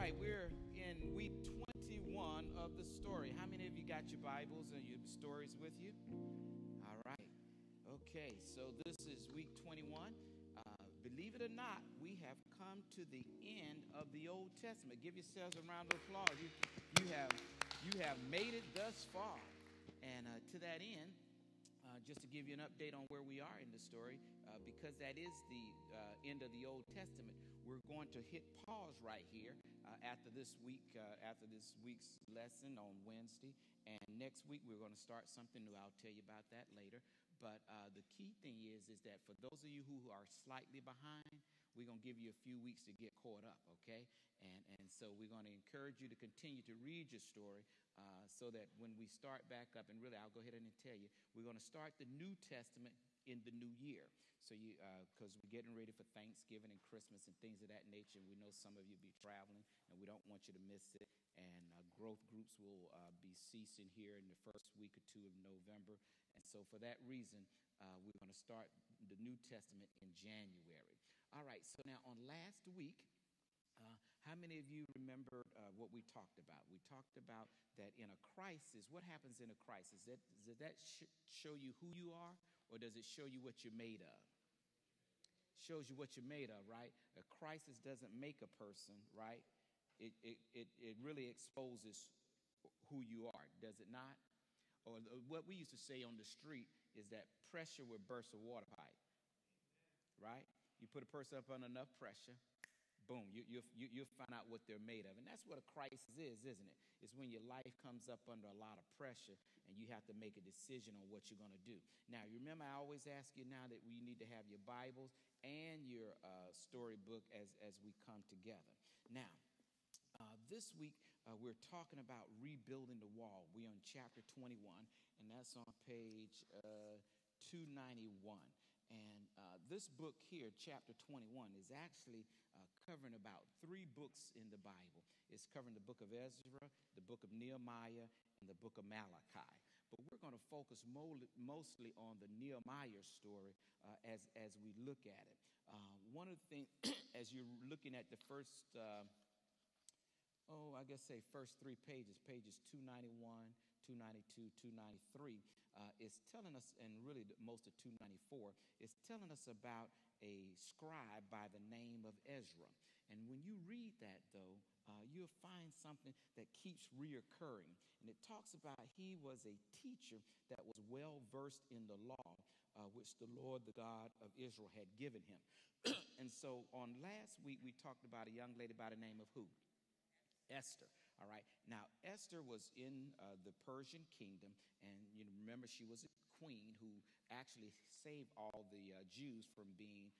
right, we're in week 21 of the story. How many of you got your Bibles and your stories with you? All right. Okay, so this is week 21. Believe it or not, we have come to the end of the Old Testament. Give yourselves a round of applause. You have made it thus far. And to that end, just to give you an update on where we are in the story, because that is the end of the Old Testament, we're going to hit pause right here after this week's lesson on Wednesday. And next week, we're going to start something new. I'll tell you about that later. But the key thing is that for those of you who are slightly behind, we're going to give you a few weeks to get caught up, okay? And so we're going to encourage you to continue to read your story so that when we start back up, and really I'll go ahead and tell you, we're going to start the New Testament in the new year. So because we're getting ready for Thanksgiving and Christmas and things of that nature, and we know some of you will be traveling, and we don't want you to miss it. And growth groups will be ceasing here in the first week or two of November. And so for that reason, we're going to start the New Testament in January. All right, so now on last week, how many of you remember what we talked about? We talked about that in a crisis, what happens in a crisis? Does that show you who you are, or does it show you what you're made of? Shows you what you're made of, right? A crisis doesn't make a person, right? It really exposes who you are, does it not? Or what we used to say on the street is that pressure will burst a water pipe, right? You put a person up under enough pressure, boom, you'll find out what they're made of. And that's what a crisis is, isn't it? It's when your life comes up under a lot of pressure and you have to make a decision on what you're going to do. Now, you remember I always ask you now that we need to have your Bibles and your storybook as we come together. Now, this week, we're talking about rebuilding the wall. We're on chapter 21, and that's on page 291. And this book here, chapter 21, is actually covering about 3 books in the Bible. It's covering the book of Ezra, the book of Nehemiah, and the book of Malachi. But we're going to focus mostly on the Nehemiah story as we look at it. One of the things, as you're looking at the first... first 3 pages, pages 291, 292, 293, is telling us, and really most of 294, is telling us about a scribe by the name of Ezra. And when you read that, though, you'll find something that keeps reoccurring. And it talks about he was a teacher that was well-versed in the law, which the Lord, the God of Israel, had given him. And so on last week, we talked about a young lady by the name of who? Esther. All right. Now, Esther was in the Persian kingdom, and you remember she was a queen who actually saved all the Jews from being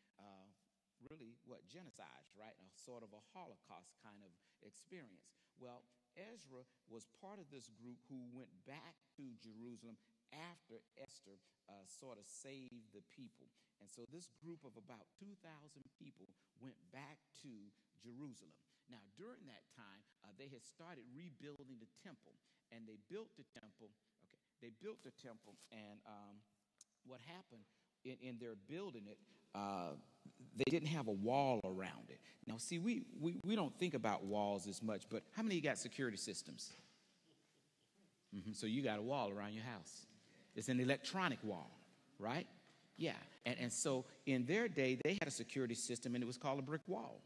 genocide, right? A sort of a Holocaust kind of experience. Well, Ezra was part of this group who went back to Jerusalem after Esther sort of saved the people. And so this group of about 2,000 people went back to Jerusalem. Now, during that time, they had started rebuilding the temple, and they built the temple. Okay, they built the temple, and what happened in their building it, they didn't have a wall around it. Now, see, we don't think about walls as much, but how many of you got security systems? So you got a wall around your house. It's an electronic wall, right? Yeah, and so in their day, they had a security system, and it was called a brick wall.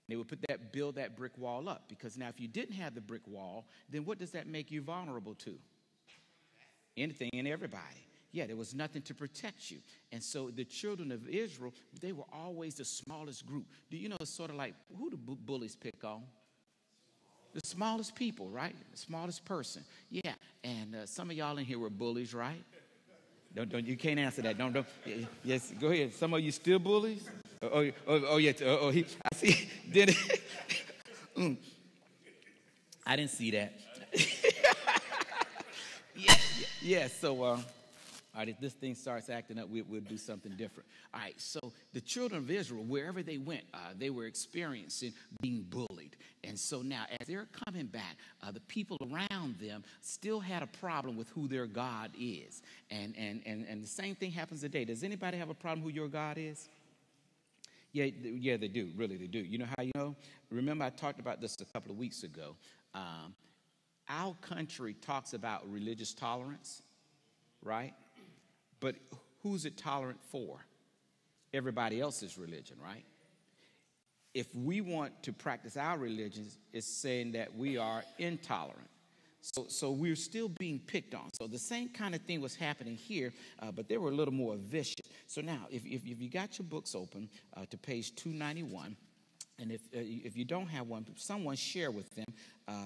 They would build that brick wall up, because now if you didn't have the brick wall, then what does that make you vulnerable to? Anything and everybody. Yeah, there was nothing to protect you. And so the children of Israel, they were always the smallest group. Do you know, it's sort of like, who do bullies pick on? The smallest people, right? The smallest person. Yeah, and some of y'all in here were bullies, right? Don't you can't answer that. Don't. Yes, go ahead. Some of you still bullies? I see. Did it? I didn't see that. Yeah. So, all right, if this thing starts acting up, we'll do something different. All right. So the children of Israel, wherever they went, they were experiencing being bullied, and so now as they're coming back, the people around them still had a problem with who their God is, and the same thing happens today. Does anybody have a problem who your God is? Yeah, they do. Really, they do. You know how you know? Remember, I talked about this a couple of weeks ago. Our country talks about religious tolerance, right? But who's it tolerant for? Everybody else's religion, right? If we want to practice our religion, it's saying that we are intolerant. So we're still being picked on. So the same kind of thing was happening here, but they were a little more vicious. So now, if you got your books open to page 291, and if you don't have one, someone share with them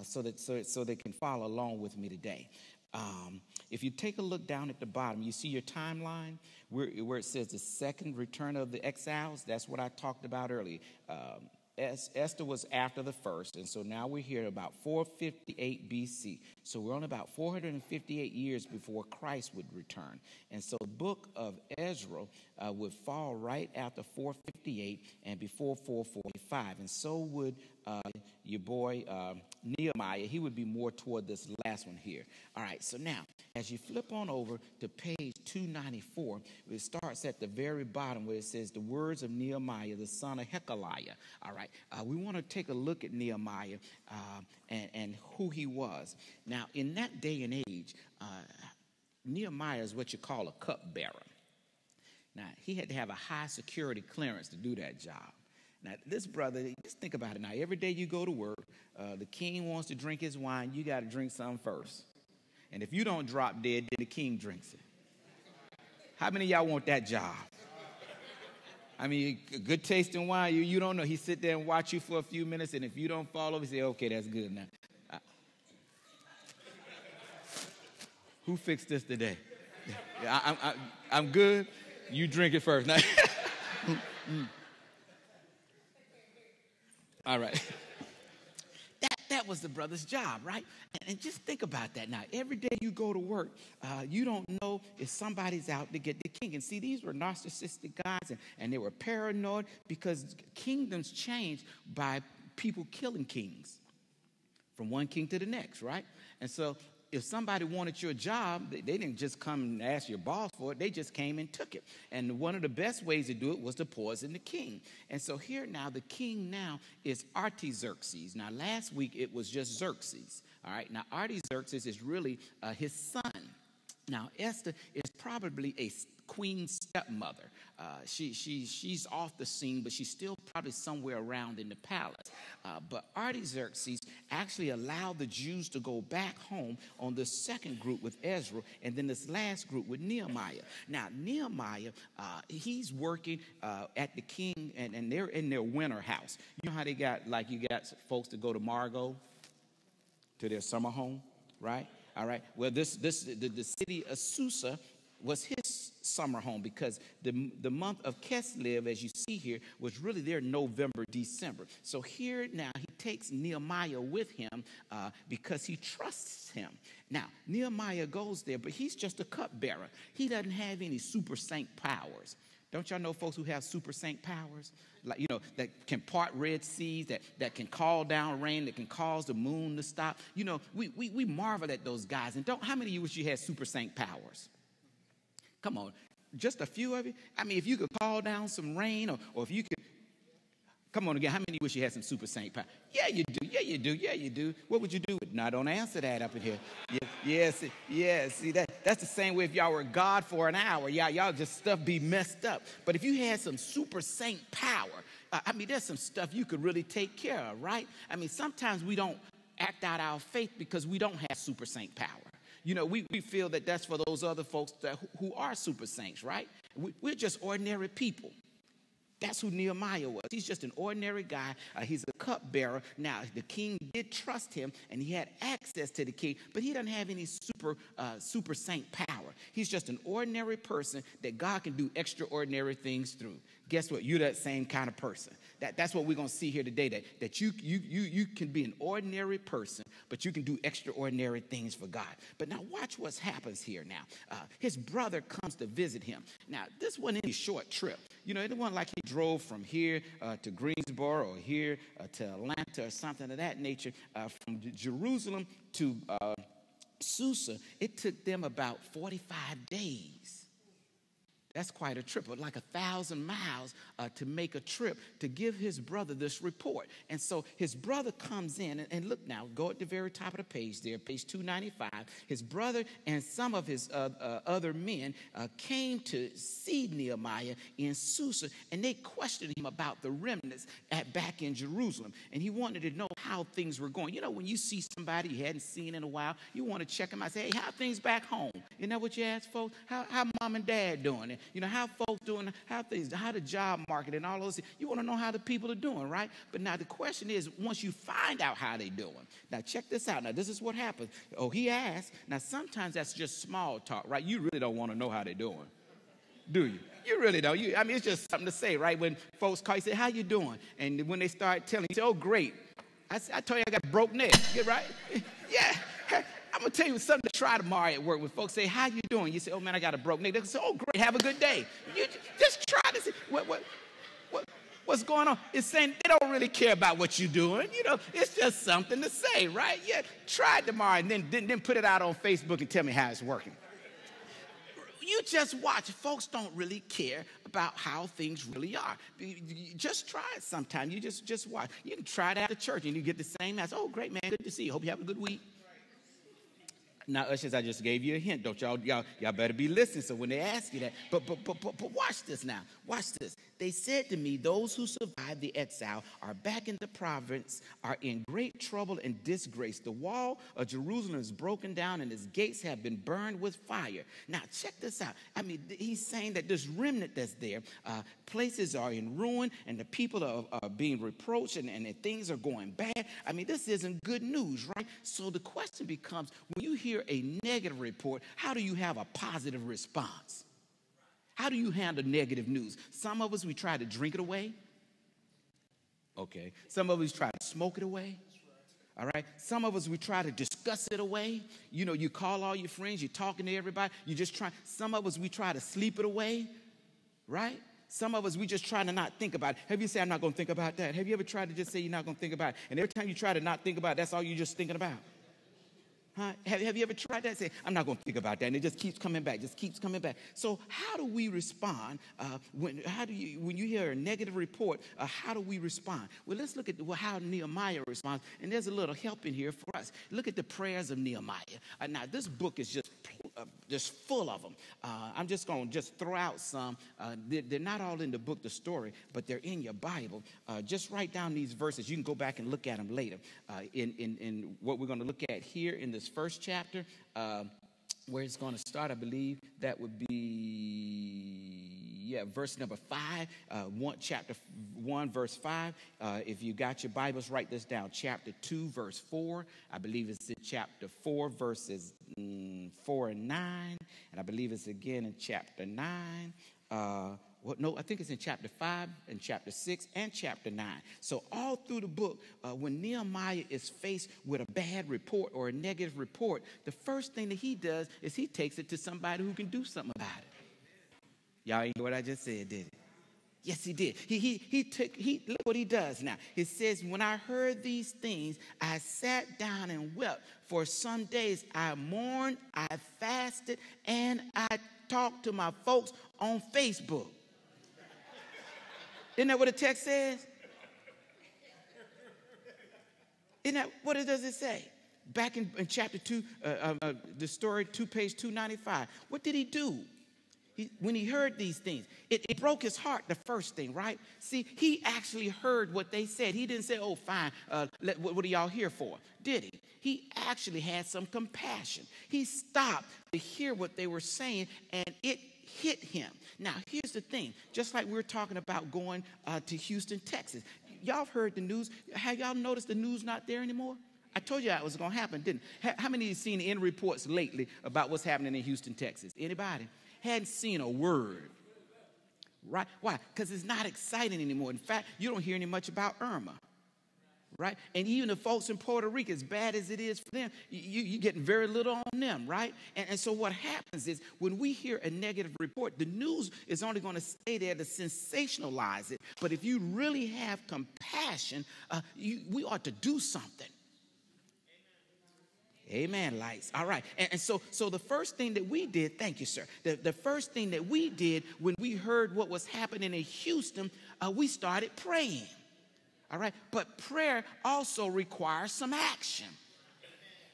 so they can follow along with me today. If you take a look down at the bottom, you see your timeline where it says the second return of the exiles. That's what I talked about earlier. Esther was after the first, and so now we're here about 458 BC. So we're on about 458 years before Christ would return. And so the book of Ezra would fall right after 458 and before 445. And so would your boy Nehemiah. He would be more toward this last one here. All right, so now, as you flip on over to page 294, it starts at the very bottom where it says the words of Nehemiah, the son of Hekeliah. All right, we want to take a look at Nehemiah and who he was. Now, in that day and age, Nehemiah is what you call a cupbearer. Now, he had to have a high security clearance to do that job. Now, this brother, just think about it now. Every day you go to work, the king wants to drink his wine. You got to drink some first. And if you don't drop dead, then the king drinks it. How many of y'all want that job? I mean, good tasting wine, you don't know. He sit there and watch you for a few minutes, and if you don't fall over, he say, okay, that's good now. Who fixed this today? I'm good. You drink it first. Now, all right. That was the brother's job, right? And just think about that now. Every day you go to work, you don't know if somebody's out to get the king. And see, these were narcissistic guys, and they were paranoid because kingdoms change by people killing kings from one king to the next, right? And so if somebody wanted your job, they didn't just come and ask your boss for it. They just came and took it. And one of the best ways to do it was to poison the king. And so here now, the king now is Artaxerxes. Now, last week, it was just Xerxes. All right. Now, Artaxerxes is really his son. Now, Esther is probably a queen's stepmother. She's off the scene, but she's still probably somewhere around in the palace. But Artaxerxes actually allowed the Jews to go back home on the second group with Ezra, and then this last group with Nehemiah. Now, Nehemiah, he's working at the king, and they're in their winter house. You know how they got, like you got folks to go to Margot, to their summer home, right? All right. Well, the city of Susa was his summer home because the month of Kislev, as you see here, was really their November, December. So here now he takes Nehemiah with him because he trusts him. Now, Nehemiah goes there, but he's just a cupbearer. He doesn't have any super saint powers. Don't y'all know folks who have super saint powers? Like, you know, that can part Red Seas, that can call down rain, that can cause the moon to stop. You know, we marvel at those guys. And how many of you wish you had super saint powers? Come on, just a few of you? I mean, if you could call down some rain or if you could, come on again, how many wish you had some super saint power? Yeah, you do. Yeah, you do. Yeah, you do. What would you do? No, don't answer that up in here. Yeah, see, that's the same way if y'all were God for an hour. Y'all just stuff be messed up. But if you had some super saint power, I mean, there's some stuff you could really take care of, right? I mean, sometimes we don't act out our faith because we don't have super saint power. You know, we feel that that's for those other folks who are super saints, right? We're just ordinary people. That's who Nehemiah was. He's just an ordinary guy. He's a cupbearer. Now, the king did trust him, and he had access to the king, but he doesn't have any super saint power. He's just an ordinary person that God can do extraordinary things through. Guess what? You're that same kind of person. That's what we're going to see here today, that you can be an ordinary person, but you can do extraordinary things for God. But now watch what happens here now. His brother comes to visit him. Now, this wasn't any short trip. You know, it wasn't like he drove from here to Greensboro or here to Atlanta or something of that nature. From Jerusalem to Susa, it took them about 45 days. That's quite a trip, like 1,000 miles to make a trip to give his brother this report. And so his brother comes in, and look now, go at the very top of the page there, page 295. His brother and some of his other men came to see Nehemiah in Susa, and they questioned him about the remnants back in Jerusalem. And he wanted to know how things were going. You know, when you see somebody you hadn't seen in a while, you want to check them out. Say, hey, how things back home? Isn't that what you ask folks? How mom and dad doing? You know, how folks doing, how the job market and all those things. You want to know how the people are doing, right? But now the question is, once you find out how they're doing, now check this out. Now, this is what happens. Oh, he asked. Now, sometimes that's just small talk, right? You really don't want to know how they're doing, do you? You really don't. I mean, it's just something to say, right? When folks call you, say, how you doing? And when they start telling you, say, oh, great. I told you I got a broke neck, right? Yeah. I'm going to tell you something to try tomorrow at work when folks say, how you doing? You say, oh, man, I got a broke neck. They say, oh, great, have a good day. You just try to see what's going on. It's saying they don't really care about what you're doing. You know, it's just something to say, right? Yeah, try it tomorrow and then put it out on Facebook and tell me how it's working. You just watch. Folks don't really care about how things really are. You just try it sometime. You just watch. You can try it at the church and you get the same answer. Oh, great, man, good to see you. Hope you have a good week. Now, ushers, I just gave you a hint. Don't y'all better be listening. So when they ask you that, but watch this now. Watch this. They said to me, those who survived the exile are back in the province, are in great trouble and disgrace. The wall of Jerusalem is broken down and its gates have been burned with fire. Now, check this out. I mean, he's saying that this remnant that's there, places are in ruin and the people are being reproached and things are going bad. I mean, this isn't good news, right? So the question becomes, when you hear a negative report, how do you have a positive response? How do you handle negative news? Some of us, we try to drink it away. Okay. Some of us try to smoke it away. All right. Some of us, we try to discuss it away. You know, you call all your friends, you're talking to everybody. You just try. Some of us, we try to sleep it away. Right? Some of us, we just try to not think about it. Have you said, I'm not going to think about that? Have you ever tried to just say you're not going to think about it? And every time you try to not think about it, that's all you're just thinking about. Huh? Have you ever tried that? Say, I'm not going to think about that. And it just keeps coming back, So how do we respond when you hear a negative report? How do we respond? Well, let's look at how Nehemiah responds. And there's a little help in here for us. Look at the prayers of Nehemiah. Now, this book is just full of them. I'm just going to throw out some. They're not all in the book, the story, but they're in your Bible. Just write down these verses. You can go back and look at them later. In what we're going to look at here in this first chapter, where it's going to start, I believe that would be, verse number 5, chapter 1, verse 5. If you got your Bibles, write this down. Chapter 2, verse 4. I believe it's in chapter 4, verses 4 and 9. And I believe it's again in chapter 9. I think it's in chapter 5 and chapter 6 and chapter 9. So all through the book, when Nehemiah is faced with a bad report or a negative report, the first thing that he does is he takes it to somebody who can do something about it. Y'all ain't hear what I just said, did it? Yes, he did. Look what he does now. It says, when I heard these things, I sat down and wept. For some days I mourned, I fasted, and I talked to my folks on Facebook. Isn't that what the text says? Isn't that what does it say? Back in chapter 2, the story, page 295. What did he do? When he heard these things, it broke his heart, the first thing, right? See, he actually heard what they said. He didn't say, oh, fine, what are y'all here for? Did he? He actually had some compassion. He stopped to hear what they were saying, and it hit him. Now, here's the thing. Just like we're talking about going to Houston, Texas. Y'all have heard the news. Have y'all noticed the news not there anymore? I told you that was going to happen, didn't I? How many of you seen any reports lately about what's happening in Houston, Texas? Anybody? Hadn't seen a word. Right? Why? Because it's not exciting anymore. In fact, you don't hear any much about Irma. Right? And even the folks in Puerto Rico, as bad as it is for them, you're getting very little on them, right? And so what happens is when we hear a negative report, the news is only going to stay there to sensationalize it. But if you really have compassion, we ought to do something. Amen, lights. All right. And so the first thing that we did, thank you, sir. The first thing that we did when we heard what was happening in Houston, we started praying. All right. But prayer also requires some action.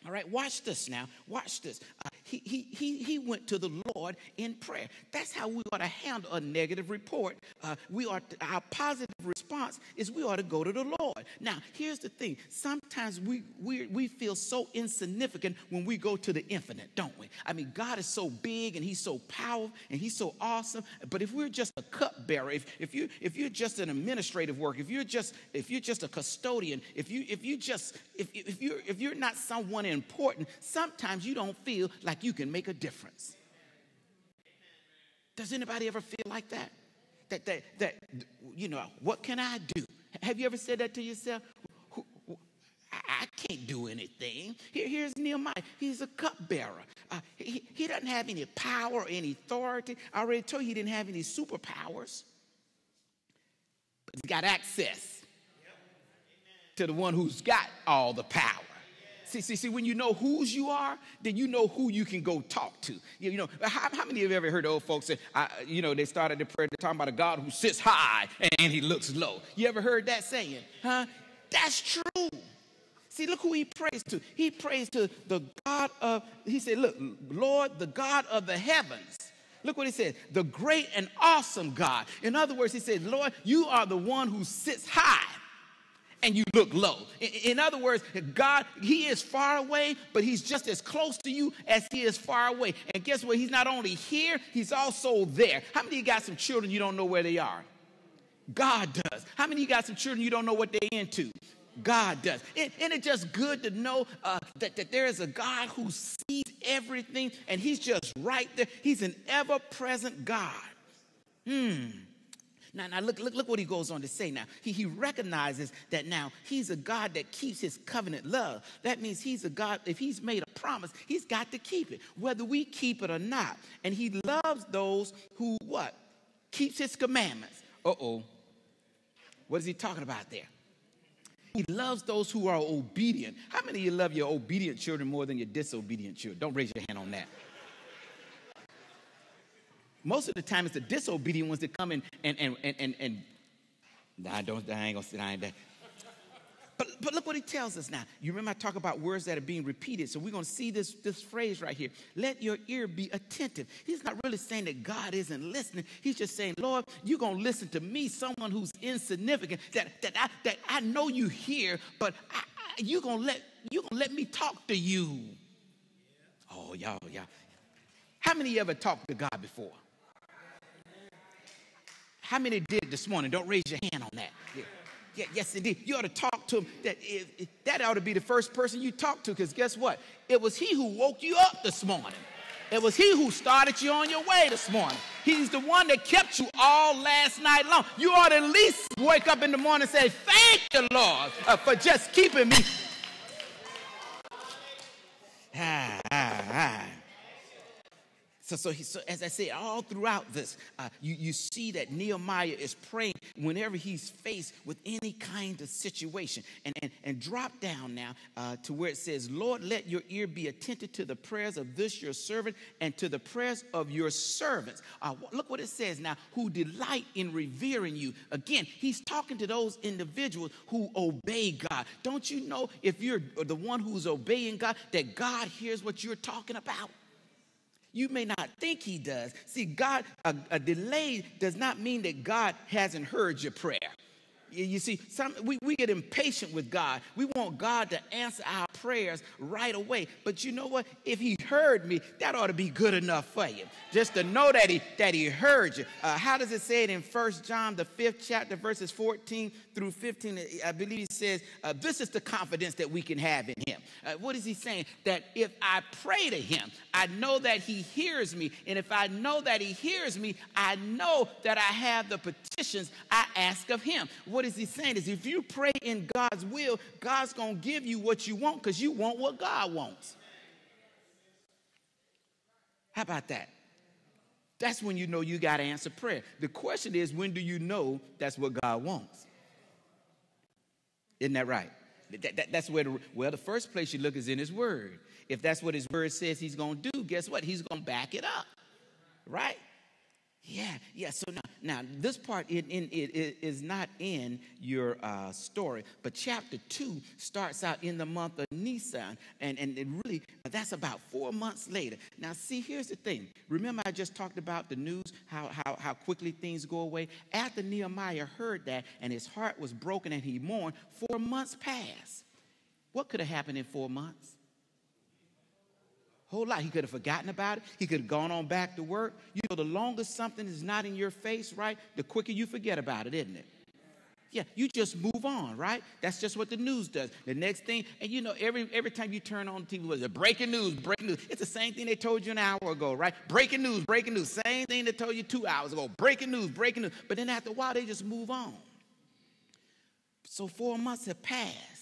All right, watch this now. Watch this. He went to the Lord in prayer. That's how we ought to handle a negative report. Our positive response is we ought to go to the Lord. Now, here's the thing. Sometimes we feel so insignificant when we go to the infinite, don't we? I mean, God is so big and he's so powerful and he's so awesome. But if we're just a cupbearer, if you're just an administrative work, if you're just a custodian, if you're not someone important, sometimes you don't feel like you can make a difference. Does anybody ever feel like that? That you know, what can I do? Have you ever said that to yourself? I can't do anything. Here's Nehemiah. He's a cupbearer. He doesn't have any power or any authority. I already told you he didn't have any superpowers. But he's got access to the one who's got all the power. See, when you know whose you are, then you know who you can go talk to. You know, how many of you ever heard old folks say, they started the prayer, they're talking about a God who sits high and he looks low. You ever heard that saying? Huh? That's true. See, look who he prays to. He prays to the God of, he said, look, Lord, the God of the heavens. Look what he said, the great and awesome God. In other words, he said, Lord, you are the one who sits high and you look low. In other words, God, he is far away, but he's just as close to you as he is far away. And guess what? He's not only here, he's also there. How many of you got some children you don't know where they are? God does. How many of you got some children you don't know what they're into? God does. Isn't it just good to know that there is a God who sees everything and he's just right there? He's an ever-present God. Now look what he goes on to say now. He recognizes that now he's a God that keeps his covenant love. That means he's a God, if he's made a promise, he's got to keep it, whether we keep it or not. And he loves those who what? Keeps his commandments. What is he talking about there? He loves those who are obedient. How many of you love your obedient children more than your disobedient children? Don't raise your hand on that. Most of the time, it's the disobedient ones that come in and I ain't gonna sit down there. But look what he tells us now. You remember I talk about words that are being repeated. So we're going to see this phrase right here. Let your ear be attentive. He's not really saying that God isn't listening. He's just saying, Lord, you're going to listen to me, someone who's insignificant, that I know you hear, but you're going to let me talk to you. Oh, y'all. How many of you ever talked to God before? How many did this morning? Don't raise your hand on that. Yeah, yes, indeed. You ought to talk to him. That ought to be the first person you talk to, because guess what? It was he who woke you up this morning. It was he who started you on your way this morning. He's the one that kept you all last night long. You ought to at least wake up in the morning and say, thank you, Lord, for just keeping me. So as I said, all throughout this, you see that Nehemiah is praying whenever he's faced with any kind of situation. And drop down now to where it says, Lord, let your ear be attentive to the prayers of this your servant and to the prayers of your servants. Look what it says now, who delight in revering you. Again, he's talking to those individuals who obey God. Don't you know, if you're the one who's obeying God, that God hears what you're talking about? You may not think he does. See, God, a delay does not mean that God hasn't heard your prayer. You see, we get impatient with God. We want God to answer our prayers right away. But you know what? If he heard me, that ought to be good enough for you. Just to know that he heard you. How does it say it in 1 John, the 5th chapter, verses 14 through 15? I believe he says, this is the confidence that we can have in him. What is he saying? That if I pray to him, I know that he hears me. And if I know that he hears me, I know that I have the petitions I ask of him. What is he saying? Is if you pray in God's will, God's going to give you what you want because you want what God wants. How about that? That's when you know you got to answer prayer. The question is, when do you know that's what God wants? Isn't that right? That's where, the first place you look is in his word. If that's what his word says he's going to do, guess what? He's going to back it up, right? Yeah. So now this part it is not in your story, but chapter 2 starts out in the month of Nisan, and it really, that's about 4 months later. Now, see, here's the thing. Remember, I just talked about the news, how quickly things go away. After Nehemiah heard that, and his heart was broken, and he mourned, 4 months passed. What could have happened in 4 months? Whole lot. He could have forgotten about it. He could have gone on back to work. You know, the longer something is not in your face, right, the quicker you forget about it, isn't it? Yeah, you just move on, right? That's just what the news does. The next thing, and you know, every time you turn on the TV, was breaking news. It's the same thing they told you an hour ago, right? Breaking news. Same thing they told you 2 hours ago. Breaking news. But then after a while, they just move on. So 4 months have passed.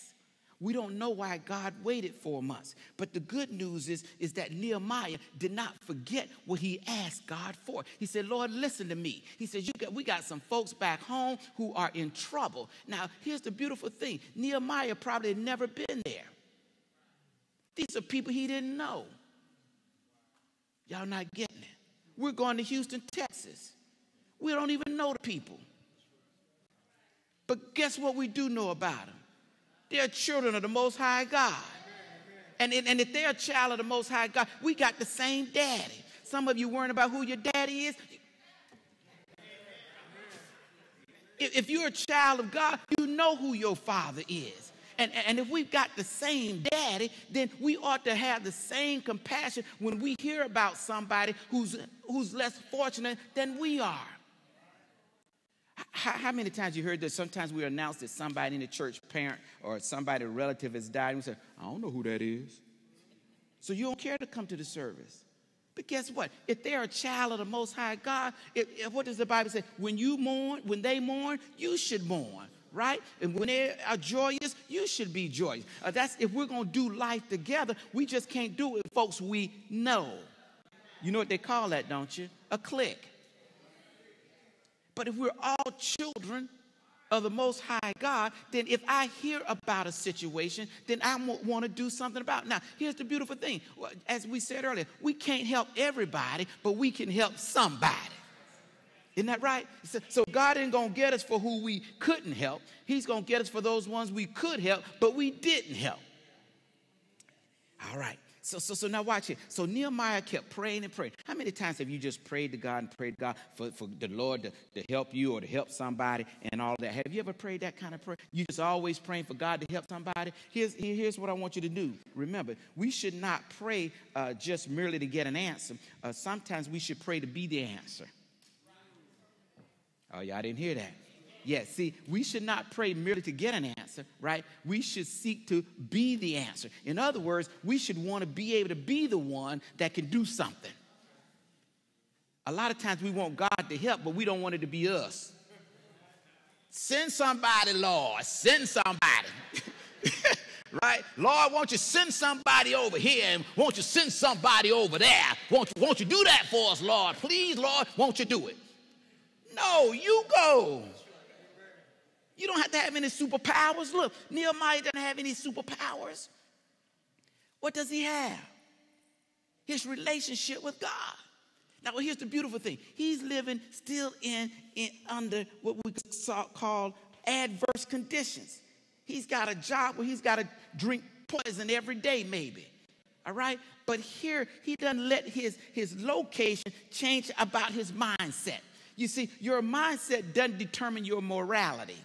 We don't know why God waited 4 months. But the good news is that Nehemiah did not forget what he asked God for. He said, Lord, listen to me. He said, we got some folks back home who are in trouble. Now, here's the beautiful thing. Nehemiah probably had never been there. These are people he didn't know. Y'all not getting it. We're going to Houston, Texas. We don't even know the people. But guess what we do know about them? They're children of the Most High God. And if they're a child of the Most High God, we got the same daddy. Some of you worrying about who your daddy is. If you're a child of God, you know who your father is. And if we've got the same daddy, then we ought to have the same compassion when we hear about somebody who's less fortunate than we are. How many times you heard that sometimes we announce that somebody in the church, parent or somebody, a relative has died, and we say, I don't know who that is. So you don't care to come to the service. But guess what? If they're a child of the Most High God, what does the Bible say? When they mourn, you should mourn, right? And when they are joyous, you should be joyous. That's if we're going to do life together, we just can't do it with folks we know. You know what they call that, don't you? A clique. But if we're all children of the Most High God, then if I hear about a situation, then I want to do something about it. Now, here's the beautiful thing. As we said earlier, we can't help everybody, but we can help somebody. Isn't that right? So God ain't going to get us for who we couldn't help. He's going to get us for those ones we could help, but we didn't help. All right. So now watch it. So Nehemiah kept praying and praying. How many times have you just prayed to God and prayed to God for the Lord to help you or to help somebody and all that? Have you ever prayed that kind of prayer? You just always praying for God to help somebody? Here's what I want you to do. Remember, we should not pray just merely to get an answer. Sometimes we should pray to be the answer. Oh, y'all didn't hear that. Yeah, see, we should not pray merely to get an answer, right? We should seek to be the answer. In other words, we should want to be able to be the one that can do something. A lot of times we want God to help, but we don't want it to be us. Send somebody, Lord. Send somebody. Right? Lord, won't you send somebody over here, and won't you send somebody over there? Won't you do that for us, Lord? Please, Lord, won't you do it? No, you go. You don't have to have any superpowers. Look, Nehemiah doesn't have any superpowers. What does he have? His relationship with God. Now, here's the beautiful thing. He's living still in under what we call adverse conditions. He's got a job where he's got to drink poison every day, maybe. All right? But here, he doesn't let his location change about his mindset. You see, your mindset doesn't determine your morality.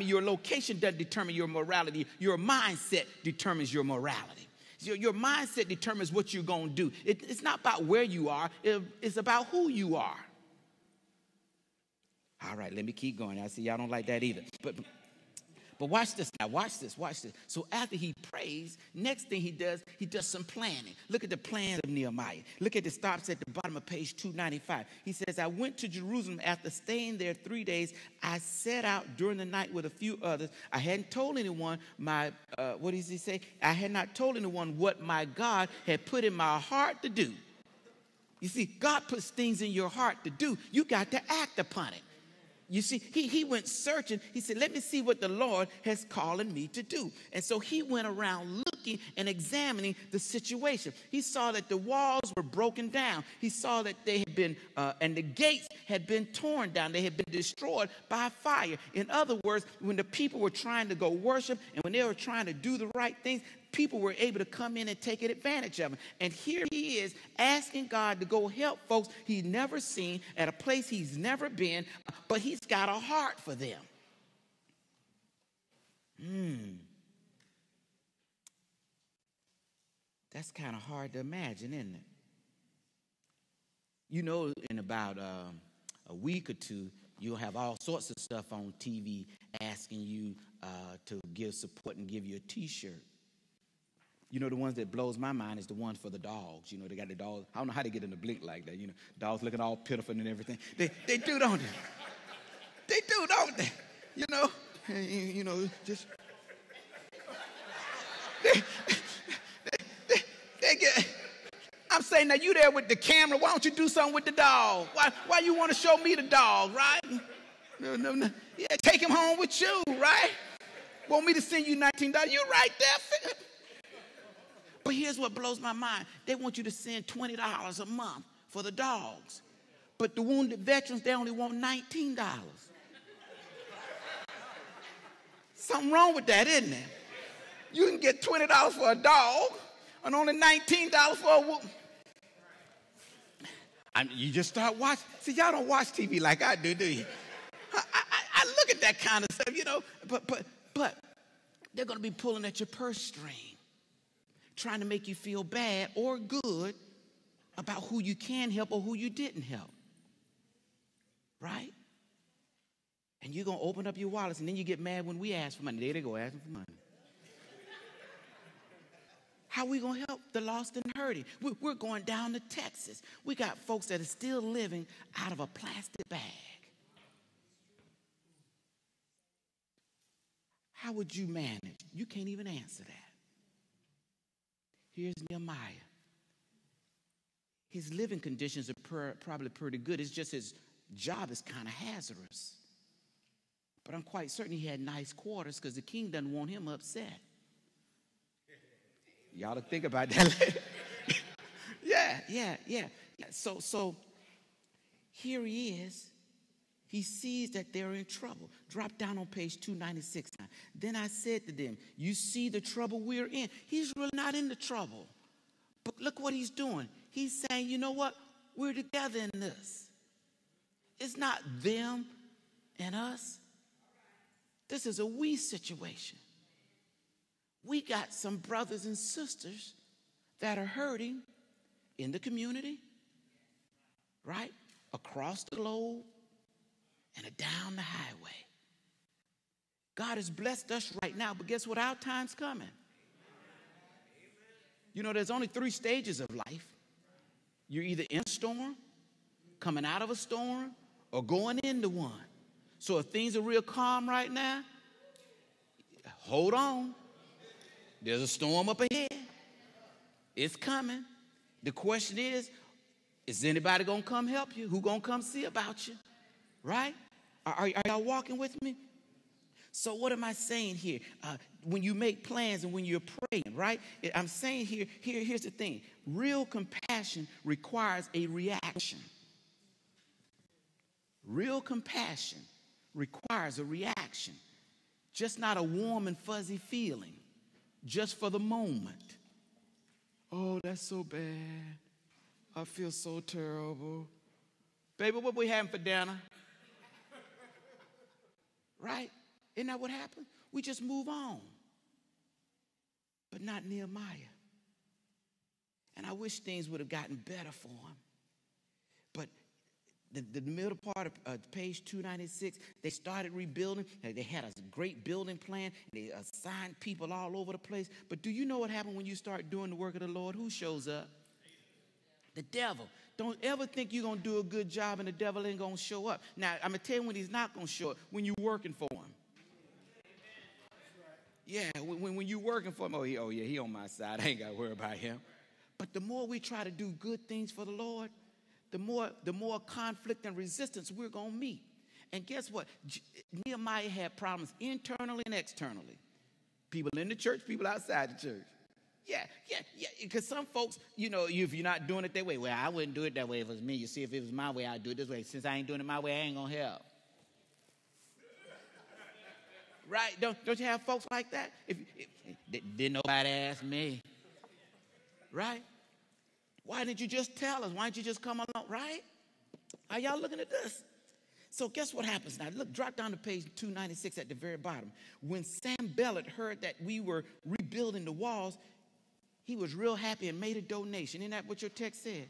Your location doesn't determine your morality. Your mindset determines your morality. Your mindset determines what you're going to do. It's not about where you are. It's about who you are. All right, let me keep going. I see y'all don't like that either. But watch this now. Watch this. So after he prays, next thing he does some planning. Look at the plans of Nehemiah. Look at it stops at the bottom of page 295. He says, I went to Jerusalem after staying there 3 days. I set out during the night with a few others. I hadn't told anyone what does he say? I had not told anyone what my God had put in my heart to do. You see, God puts things in your heart to do. You got to act upon it. You see, he went searching. He said, let me see what the Lord has calling me to do. And so he went around looking and examining the situation. He saw that the walls were broken down. He saw that they had been, and the gates had been torn down. They had been destroyed by fire. In other words, when the people were trying to go worship and when they were trying to do the right things, people were able to come in and take advantage of him. And here he is asking God to go help folks he's never seen at a place he's never been, but he's got a heart for them. That's kind of hard to imagine, isn't it? You know, in about a week or two, you'll have all sorts of stuff on TV asking you to give support and give you a T-shirt. You know, the ones that blows my mind is the ones for the dogs. You know, they got the dogs. I don't know how they get in the blink like that. You know, dogs looking all pitiful and everything. They do, don't they? They do, don't they? You know, you know, just they get. I'm saying, now you there with the camera. Why don't you do something with the dog? Why you want to show me the dog, right? No. Yeah, take him home with you, right? Want me to send you $19? You right there. But here's what blows my mind. They want you to send $20 a month for the dogs. But the wounded veterans, they only want $19. Something wrong with that, isn't there? You can get $20 for a dog and only $19 for a woman. You just start watching. See, y'all don't watch TV like I do you? I look at that kind of stuff, you know. But they're going to be pulling at your purse string, trying to make you feel bad or good about who you can help or who you didn't help. Right? And you're going to open up your wallets, and then you get mad when we ask for money. There they go asking for money. How are we going to help the lost and hurting? We're going down to Texas. We got folks that are still living out of a plastic bag. How would you manage? You can't even answer that. Here's Nehemiah. His living conditions are probably pretty good. It's just his job is kind of hazardous. But I'm quite certain he had nice quarters because the king doesn't want him upset. Y'all to think about that later. Yeah. So here he is. He sees that they're in trouble. Drop down on page 296 now. Then I said to them, you see the trouble we're in. He's really not in the trouble. But look what he's doing. He's saying, you know what? We're together in this. It's not them and us. This is a we situation. We got some brothers and sisters that are hurting in the community, right? Across the globe and down the highway. God has blessed us right now, but guess what? Our time's coming. You know, there's only 3 stages of life. You're either in a storm, coming out of a storm, or going into one. So if things are real calm right now, hold on. There's a storm up ahead. It's coming. The question is anybody going to come help you? Who going to come see about you? Right? Are y'all walking with me? So what am I saying here? When you make plans and when you're praying, right? I'm saying here's the thing. Real compassion requires a reaction. Real compassion requires a reaction. Just not a warm and fuzzy feeling. Just for the moment. Oh, that's so bad. I feel so terrible. Baby, what we having for dinner? Right? Isn't that what happened? We just move on. But not Nehemiah. And I wish things would have gotten better for him. But the middle part of page 296, they started rebuilding. They had a great building plan. They assigned people all over the place. But do you know what happened when you start doing the work of the Lord? Who shows up? The devil. Don't ever think you're going to do a good job and the devil ain't going to show up. Now, I'm going to tell you when he's not going to show up. When you're working for him. Yeah, when you're working for him, oh yeah, he on my side. I ain't got to worry about him. But the more we try to do good things for the Lord, the more conflict and resistance we're going to meet. And guess what? Nehemiah had problems internally and externally. People in the church, people outside the church. Yeah. Because some folks, if you're not doing it their way, well, I wouldn't do it that way if it was me. You see, if it was my way, I'd do it this way. Since I ain't doing it my way, I ain't going to help. Right? Don't you have folks like that? If didn't nobody ask me. Right? Why didn't you just tell us? Why didn't you just come along? Right? Are y'all looking at this? So guess what happens now? Look, drop down to page 296 at the very bottom. When Sanballat heard that we were rebuilding the walls, he was real happy and made a donation. Isn't that what your text said?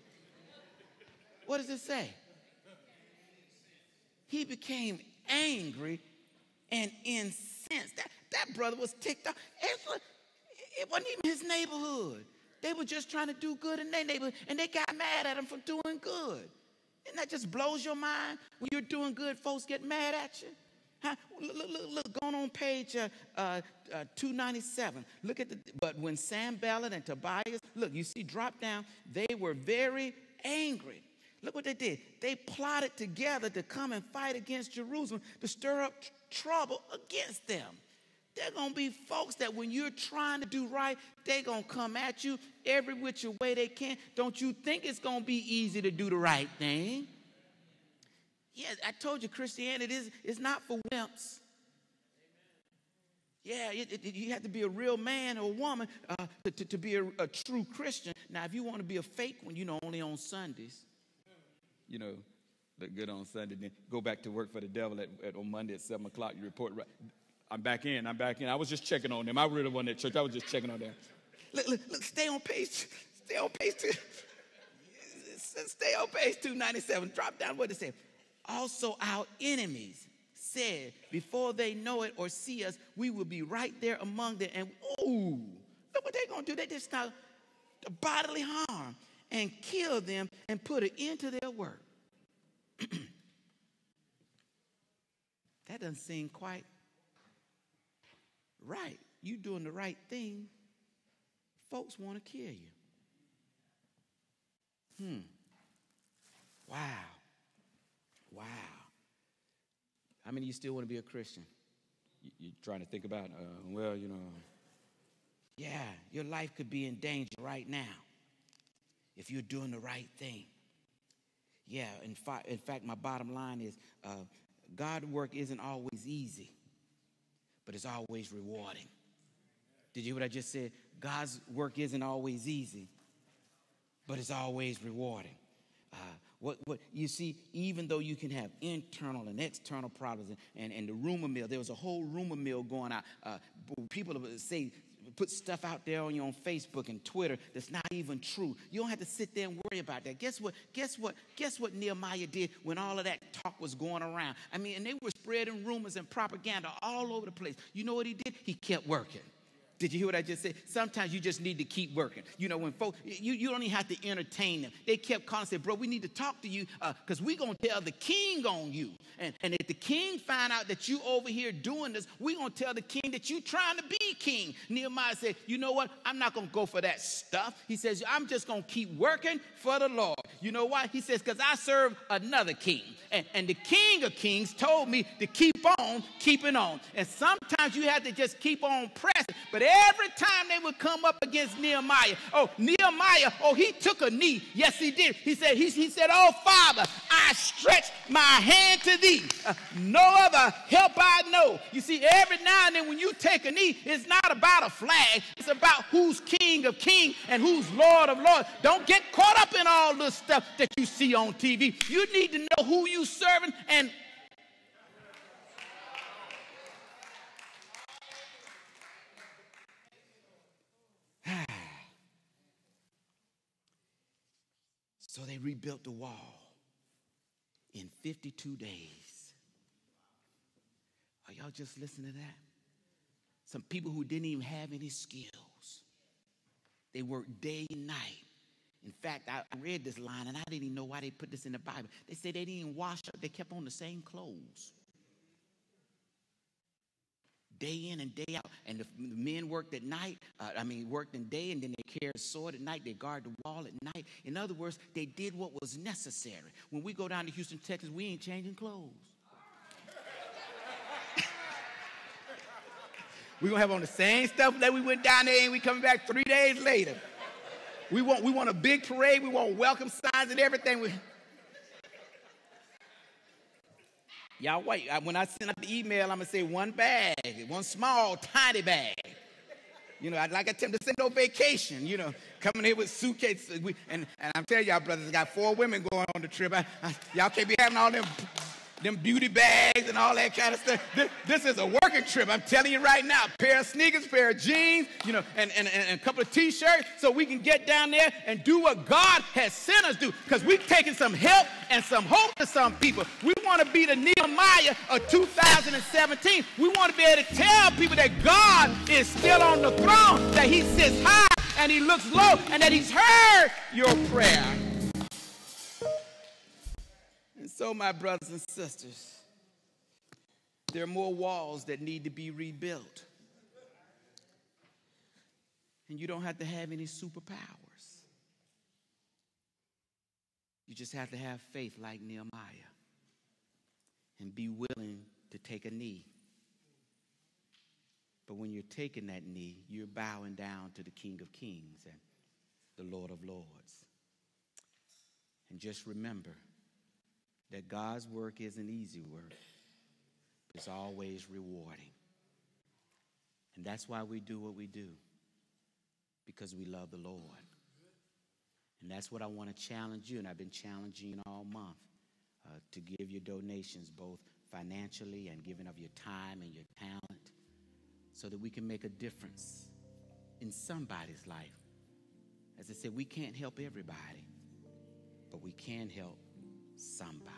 What does it say? He became angry and incensed. That brother was ticked off. It wasn't even his neighborhood. They were just trying to do good in their neighborhood, and they got mad at him for doing good. And that just blows your mind? When you're doing good, folks get mad at you? Huh? Look, going on page 297. Look at but when Sanballat and Tobias, look, you see, drop down, they were very angry. Look what they did. They plotted together to come and fight against Jerusalem, to stir up trouble against them. There are going to be folks that when you're trying to do right, they're going to come at you every which way they can. Don't you think it's going to be easy to do the right thing? Yeah, I told you Christianity is not for wimps. Yeah, you have to be a real man or woman to be a true Christian. Now, if you want to be a fake one, only on Sundays. Look good on Sunday, then go back to work for the devil on Monday at 7 o'clock. You report right. I'm back in. I was just checking on them. I really wasn't at church. I was just checking on them. Look, stay on page 297. Drop down what it said. Also, our enemies said, before they know it or see us, we will be right there among them. And, look what they're going to do. They just start bodily harm and kill them and put an end to their work. That doesn't seem quite right. You doing the right thing, folks want to kill you. Wow. How many of you still want to be a Christian? You're trying to think about, yeah, your life could be in danger right now if you're doing the right thing. Yeah, in fact, my bottom line is God's work isn't always easy, but it's always rewarding. Did you hear what I just said? God's work isn't always easy, but it's always rewarding. What you see, even though you can have internal and external problems, and the rumor mill, there was a whole rumor mill going out. People say, put stuff out there on Facebook and Twitter that's not even true. You don't have to sit there and worry about that. Guess what Nehemiah did when all of that talk was going around? I mean, and they were spreading rumors and propaganda all over the place. You know what he did? He kept working. Did you hear what I just said? Sometimes you just need to keep working. When folks, you don't even have to entertain them. They kept calling and said, bro, we need to talk to you because we're going to tell the king on you. And if the king find out that you over here doing this, we're going to tell the king that you trying to be king. Nehemiah said, you know what? I'm not going to go for that stuff. He says, I'm just going to keep working for the Lord. You know why? He says, because I serve another king. And the King of Kings told me to keep on keeping on. And sometimes you have to just keep on pressing. But every time they would come up against Nehemiah, he took a knee. Yes, he did. He said, oh, Father, I stretch my hand to thee. No other help I know. You see, every now and then when you take a knee, it's not about a flag. It's about who's King of Kings and who's Lord of Lords. Don't get caught up in all this stuff that you see on TV. You need to know who you serving and so they rebuilt the wall in 52 days. Are y'all just listening to that? Some people who didn't even have any skills. They worked day and night. In fact, I read this line, and I didn't even know why they put this in the Bible. They said they didn't even wash up. They kept on the same clothes. Day in and day out. And the men worked at night. Worked in day, and then they carried a sword at night. They guarded the wall at night. In other words, they did what was necessary. When we go down to Houston, Texas, we ain't changing clothes. We're going to have on the same stuff that we went down there and we coming back 3 days later. We want a big parade. We want welcome signs and everything. Y'all wait. When I send out the email, I'm going to say one bag, one small, tiny bag. You know, I'd like to tell them to send no vacation, you know, coming here with suitcases. And I'm telling y'all, brothers, I got 4 women going on the trip. Y'all can't be having all them beauty bags and all that kind of stuff. This is a working trip. I'm telling you right now. A pair of sneakers, pair of jeans, you know, and a couple of T-shirts so we can get down there and do what God has sent us to do. Because we're taking some help and some hope to some people. We want to be the Nehemiah of 2017. We want to be able to tell people that God is still on the throne, that he sits high and he looks low, and that he's heard your prayer. And so, my brothers and sisters, there are more walls that need to be rebuilt. And you don't have to have any superpowers. You just have to have faith like Nehemiah and be willing to take a knee. But when you're taking that knee, you're bowing down to the King of Kings and the Lord of Lords. And just remember that God's work isn't easy work. It's always rewarding. And that's why we do what we do, because we love the Lord. And that's what I want to challenge you, and I've been challenging you all month, to give your donations both financially and giving of your time and your talent so that we can make a difference in somebody's life. As I said, we can't help everybody, but we can help somebody.